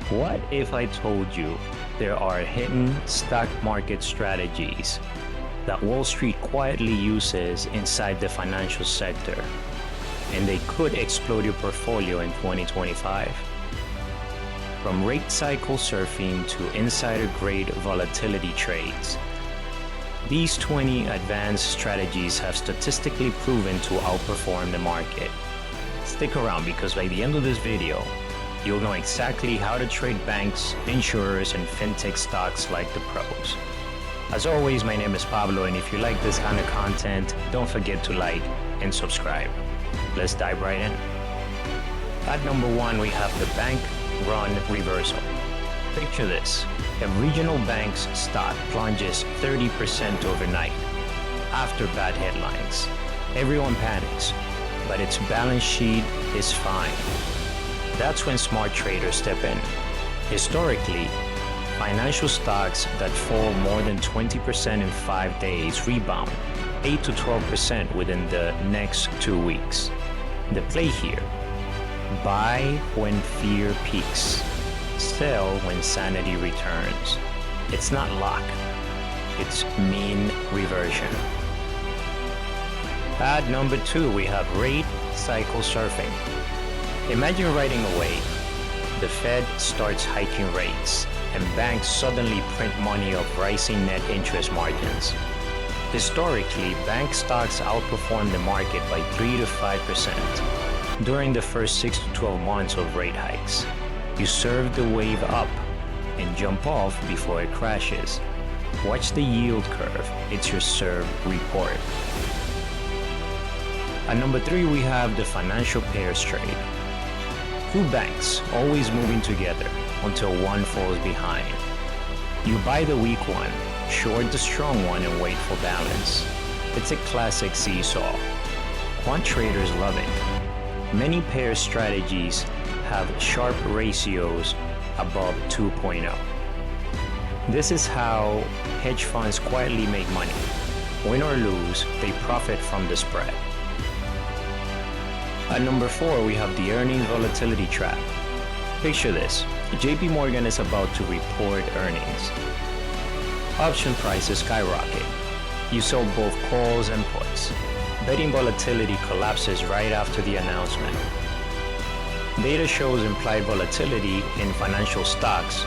What if I told you there are hidden stock market strategies that Wall Street quietly uses inside the financial sector, and they could explode your portfolio in 2025? From rate cycle surfing to insider-grade volatility trades, these 20 advanced strategies have statistically proven to outperform the market. Stick around, because by the end of this video, you'll know exactly how to trade banks, insurers, and fintech stocks like the pros. As always, my name is Pablo, and if you like this kind of content, don't forget to like and subscribe. Let's dive right in. At number 1, we have the bank run reversal. Picture this: a regional bank's stock plunges 30% overnight after bad headlines. Everyone panics, but its balance sheet is fine. That's when smart traders step in. Historically, financial stocks that fall more than 20% in 5 days rebound 8 to 12% within the next 2 weeks. The play here: buy when fear peaks, sell when sanity returns. It's not luck, it's mean reversion. At number 2, we have rate cycle surfing. Imagine riding a wave. The Fed starts hiking rates, and banks suddenly print money of rising net interest margins. Historically, bank stocks outperform the market by 3 to 5% during the first 6 to 12 months of rate hikes. You surf the wave up and jump off before it crashes. Watch the yield curve. It's your surf report. At number 3, we have the financial pairs trade. Two banks always moving together until one falls behind. You buy the weak one, short the strong one, and wait for balance. It's a classic seesaw. Quant traders love it. Many pair strategies have sharp ratios above 2.0. This is how hedge funds quietly make money. Win or lose, they profit from the spread. At number 4, we have the earnings volatility trap. Picture this: JP Morgan is about to report earnings. Option prices skyrocket. You sell both calls and puts. Betting volatility collapses right after the announcement. Data shows implied volatility in financial stocks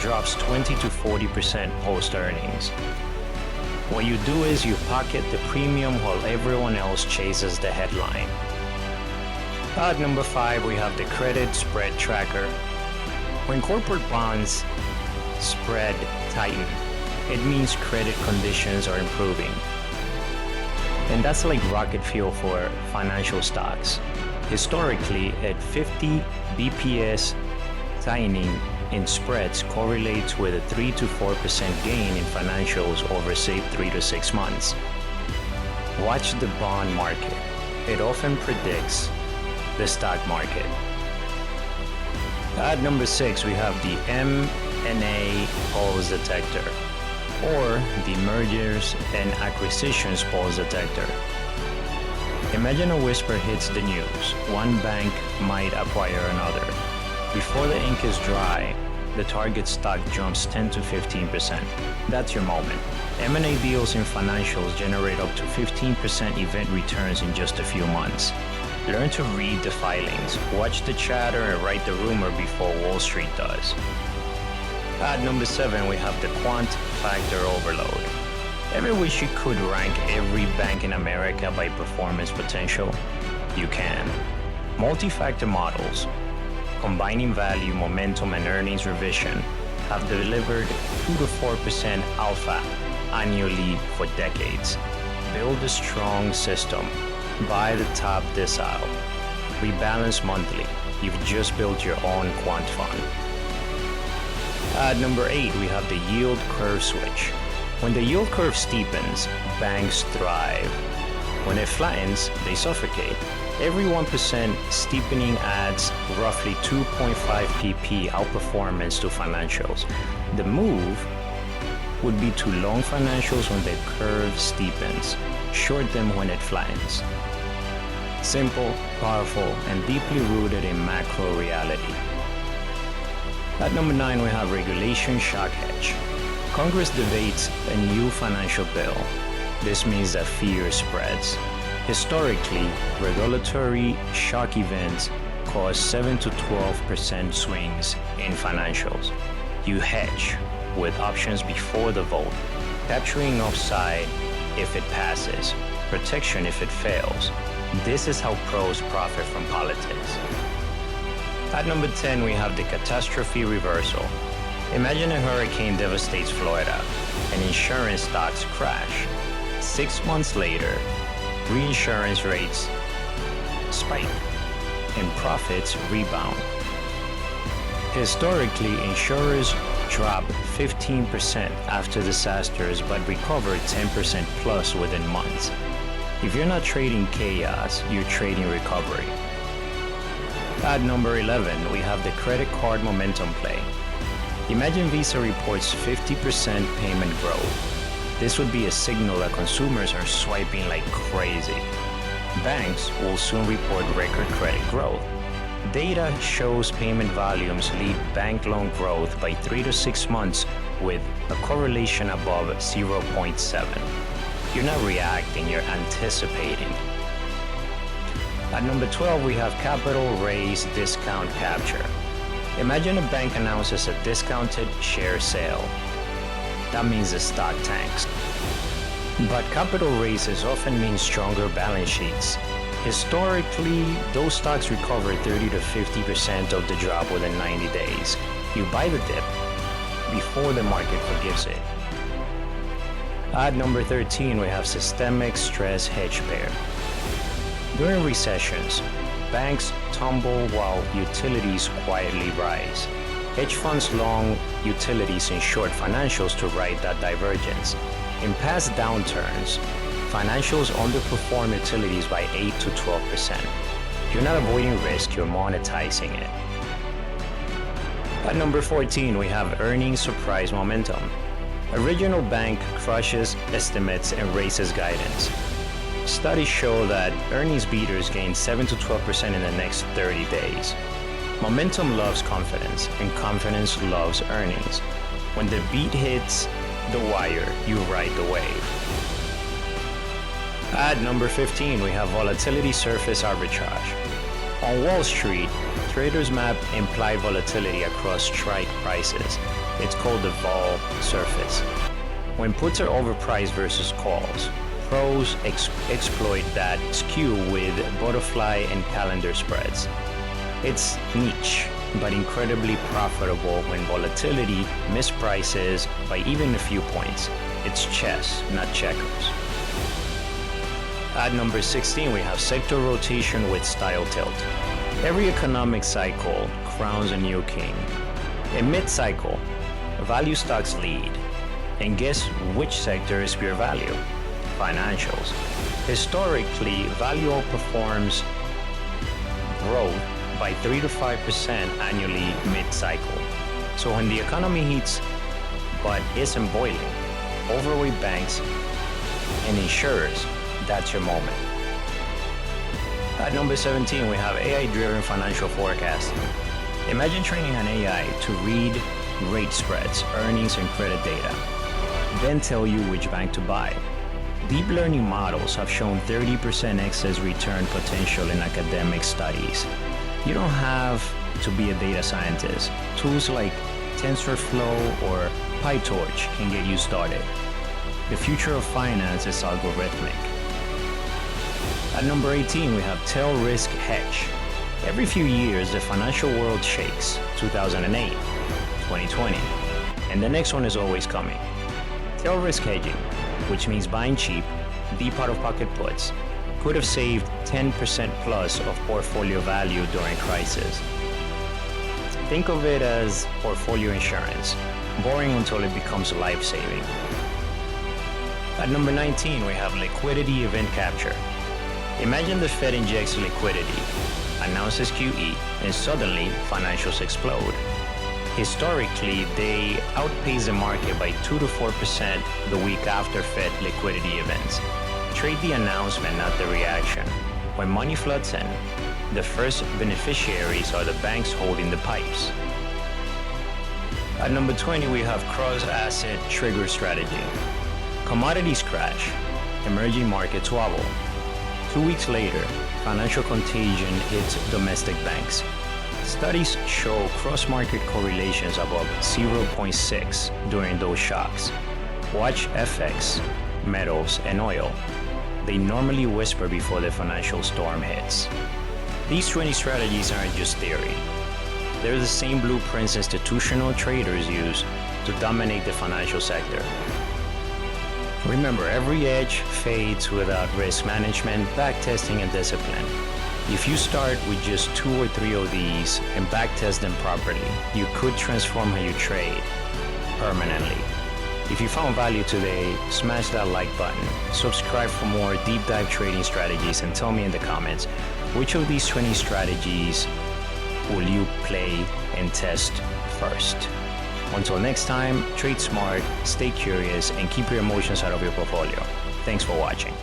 drops 20 to 40% post-earnings. What you do is you pocket the premium while everyone else chases the headline. At number 5, we have the credit spread tracker. When corporate bonds spread tighten, it means credit conditions are improving. And that's like rocket fuel for financial stocks. Historically, at 50 BPS, tightening in spreads correlates with a 3 to 4% gain in financials over, say, 3 to 6 months. Watch the bond market. It often predicts the stock market. At number 6, we have the M&A pulse detector, or the mergers and acquisitions pulse detector. Imagine a whisper hits the news. One bank might acquire another. Before the ink is dry, the target stock jumps 10 to 15%. That's your moment. M&A deals in financials generate up to 15% event returns in just a few months. Learn to read the filings, watch the chatter, and write the rumor before Wall Street does. At number 7, we have the quant factor overload. Ever wish you could rank every bank in America by performance potential? You can. Multi-factor models, combining value, momentum, and earnings revision, have delivered 2 to 4% alpha annually for decades. Build a strong system. Buy the top decile. Rebalance monthly. You've just built your own quant fund. At number 8, we have the yield curve switch. When the yield curve steepens, banks thrive. When it flattens, they suffocate. Every 1% steepening adds roughly 2.5 pp outperformance to financials. The move would be to long financials when the curve steepens, short them when it flattens. Simple, powerful, and deeply rooted in macro reality. At number 9, we have regulation shock hedge. Congress debates a new financial bill. This means that fear spreads. Historically, regulatory shock events cause 7 to 12% swings in financials. You hedge with options before the vote, capturing upside if it passes, protection if it fails. This is how pros profit from politics. At number 10, we have the catastrophe reversal. Imagine a hurricane devastates Florida and insurance stocks crash. 6 months later, reinsurance rates spike and profits rebound. Historically, insurers drop 15% after disasters but recover 10% plus within months. If you're not trading chaos, you're trading recovery. At number 11, we have the credit card momentum play. Imagine Visa reports 50% payment growth. This would be a signal that consumers are swiping like crazy. Banks will soon report record credit growth. Data shows payment volumes lead bank loan growth by 3 to 6 months with a correlation above 0.7. You're not reacting, you're anticipating. At number 12, we have capital raise discount capture. Imagine a bank announces a discounted share sale. That means the stock tanks. But capital raises often mean stronger balance sheets. Historically, those stocks recover 30 to 50% of the drop within 90 days. You buy the dip before the market forgives it. At number 13, we have systemic stress hedge pair. During recessions, banks tumble while utilities quietly rise. Hedge funds long utilities and short financials to ride that divergence. In past downturns, financials underperform utilities by 8 to 12%. You're not avoiding risk, you're monetizing it. At number 14, we have earnings surprise momentum. A regional bank crushes estimates and raises guidance. Studies show that earnings beaters gain 7 to 12% in the next 30 days. Momentum loves confidence, and confidence loves earnings. When the beat hits the wire, you ride the wave. At number 15, we have volatility surface arbitrage. On Wall Street, traders map implied volatility across strike prices. It's called the vol surface. When puts are overpriced versus calls, pros exploit that skew with butterfly and calendar spreads. It's niche, but incredibly profitable when volatility misprices by even a few points. It's chess, not checkers. At number 16, we have sector rotation with style tilt. Every economic cycle crowns a new king. In mid-cycle, value stocks lead. And guess which sector is pure value? Financials. Historically, value outperforms growth by 3 to 5% annually mid-cycle. So when the economy heats but isn't boiling, overweight banks and insurers, that's your moment. At number 17, we have AI-driven financial forecasting. Imagine training an AI to read rate spreads, earnings, and credit data, then tell you which bank to buy. Deep learning models have shown 30% excess return potential in academic studies. You don't have to be a data scientist. Tools like TensorFlow or PyTorch can get you started. The future of finance is algorithmic. At number 18, we have tail risk hedge. Every few years, the financial world shakes. 2008, 2020, and the next one is always coming. Tail risk hedging, which means buying cheap, deep out-of-pocket puts, could have saved 10% plus of portfolio value during crisis. Think of it as portfolio insurance, boring until it becomes life-saving. At number 19, we have liquidity event capture. Imagine the Fed injects liquidity, announces QE, and suddenly financials explode. Historically, they outpace the market by 2 to 4% the week after Fed liquidity events. Trade the announcement, not the reaction. When money floods in, the first beneficiaries are the banks holding the pipes. At number 20, we have cross-asset trigger strategy. Commodities crash, emerging markets wobble. 2 weeks later, financial contagion hits domestic banks. Studies show cross-market correlations above 0.6 during those shocks. Watch FX, metals, and oil. They normally whisper before the financial storm hits. These 20 strategies aren't just theory. They're the same blueprints institutional traders use to dominate the financial sector. Remember, every edge fades without risk management, backtesting, and discipline. If you start with just 2 or 3 of these and backtest them properly, you could transform how you trade permanently. If you found value today, smash that like button, subscribe for more deep dive trading strategies, and tell me in the comments, which of these 20 strategies will you play and test first? Until next time, trade smart, stay curious, and keep your emotions out of your portfolio. Thanks for watching.